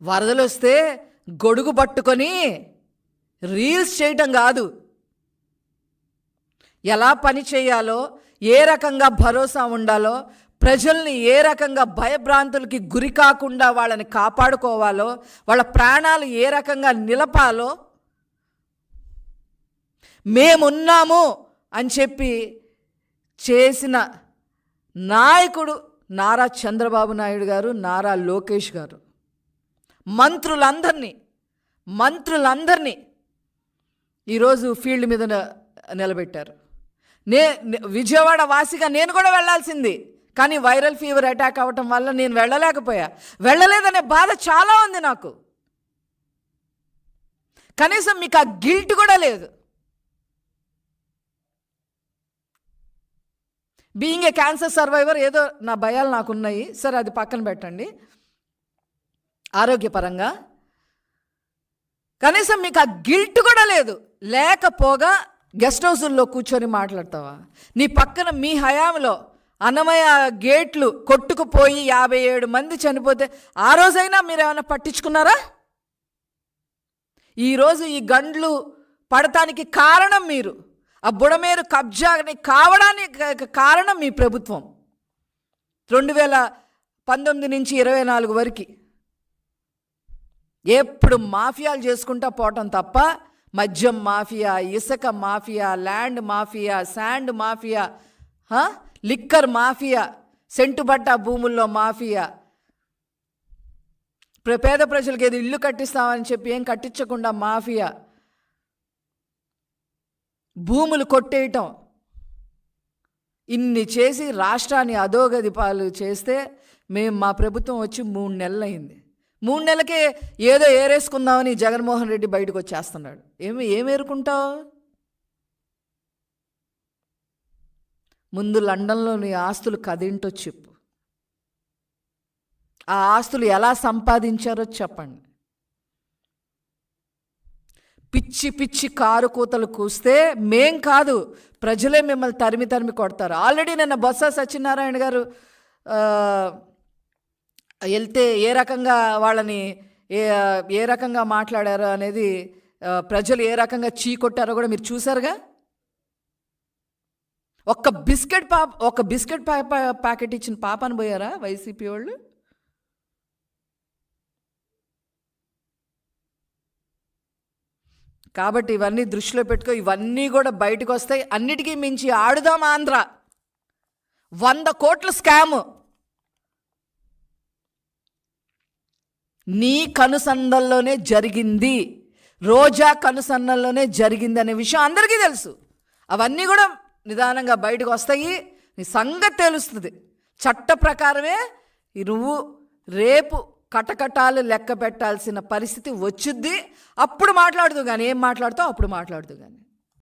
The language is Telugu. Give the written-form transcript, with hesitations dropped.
వరదలు వస్తే గొడుగు పట్టుకొని రీల్స్ చేయటం కాదు, ఎలా పని చేయాలో, ఏ రకంగా భరోసా ఉండాలో, ప్రజల్ని ఏ రకంగా భయభ్రాంతులకి గురి కాకుండా వాళ్ళని కాపాడుకోవాలో, వాళ్ళ ప్రాణాలు ఏ రకంగా నిలపాలో మేమున్నాము అని చెప్పి చేసిన నాయకుడు నారా చంద్రబాబు నాయుడు గారు, నారా లోకేష్ గారు. మంత్రులందరినీ ఈరోజు ఫీల్డ్ మీద నిలబెట్టారు. విజయవాడ వాసిగా నేను కూడా వెళ్ళాల్సింది, కానీ వైరల్ ఫీవర్ అటాక్ అవ్వటం వల్ల నేను వెళ్ళలేదనే బాధ చాలా ఉంది నాకు. కనీసం మీకు ఆ గిల్ట్ కూడా లేదు. బీయింగ్ ఏ క్యాన్సర్ సర్వైవర్ ఏదో నా భయాలు నాకున్నాయి, సరే అది పక్కన పెట్టండి. ఆరోగ్యపరంగా కనీసం మీకు ఆ గిల్ట్ కూడా లేదు. లేకపోగా గెస్ట్ హౌసుల్లో కూర్చొని మాట్లాడతావా? నీ పక్కన మీ హయాంలో అన్నమయ్య గేట్లు కొట్టుకుపోయి 57 మంది చనిపోతే ఆ రోజైనా మీరు ఏమైనా పట్టించుకున్నారా? ఈరోజు ఈ గండ్లు పడటానికి కారణం మీరు, ఆ బుడమేరు కబ్జాని కావడానికి కారణం మీ ప్రభుత్వం. 2019 నుంచి 24 వరకు ఎప్పుడు మాఫియాలు చేసుకుంటా పోవటం తప్ప మద్యం మాఫియా, ఇసుక mafia, land mafia, sand mafia, liquor mafia, సెంటుబట్ట భూముల్లో మాఫియా, పేద ప్రజలకు ఏదో ఇల్లు కట్టిస్తామని చెప్పి ఏం కట్టించకుండా మాఫియా, భూములు కొట్టేయటం, ఇన్ని చేసి రాష్ట్రాన్ని అధోగతి పాలు చేస్తే మా ప్రభుత్వం వచ్చి 3 నెలలు అయింది. 3 నెలలకే ఏదో ఏరేసుకుందామని జగన్మోహన్ రెడ్డి బయటకు వచ్చేస్తున్నాడు. ఏమేరుకుంటావు? ముందు లండన్లో నీ ఆస్తులు కదేంటో చెప్పు, ఆ ఆస్తులు ఎలా సంపాదించారో చెప్పండి. పిచ్చి కారు కూతలు కూస్తే మేం కాదు, ప్రజలే మిమ్మల్ని తరిమి కొడతారు. ఆల్రెడీ నిన్న బొత్స సత్యనారాయణ గారు వెళ్తే ఏ రకంగా వాళ్ళని ఏ రకంగా మాట్లాడారో అనేది, ప్రజలు ఏ రకంగా చీకొట్టారో కూడా మీరు చూసారుగా. ఒక బిస్కెట్ ప్యాకెట్ ఇచ్చిన పాపాను పోయారా వైసీపీ వాళ్ళు? కాబట్టి ఇవన్నీ దృష్టిలో పెట్టుకో, ఇవన్నీ కూడా బయటకు వస్తాయి. అన్నిటికీ మించి ఆడుదాం ఆంధ్ర 100 కోట్ల స్కామ్ నీ కనుసన్నల్లోనే జరిగింది, రోజా కనుసన్నల్లోనే జరిగింది అనే విషయం అందరికీ తెలుసు. అవన్నీ కూడా నిదానంగా బయటకు వస్తాయి, నీ సంగతి తెలుస్తుంది. చట్ట ప్రకారమే నువ్వు రేపు కటకటాలు లెక్క పెట్టాల్సిన పరిస్థితి వచ్చుద్ది. అప్పుడు మాట్లాడుతూ కానీ, ఏం మాట్లాడుతావు అప్పుడు మాట్లాడుతూ కానీ.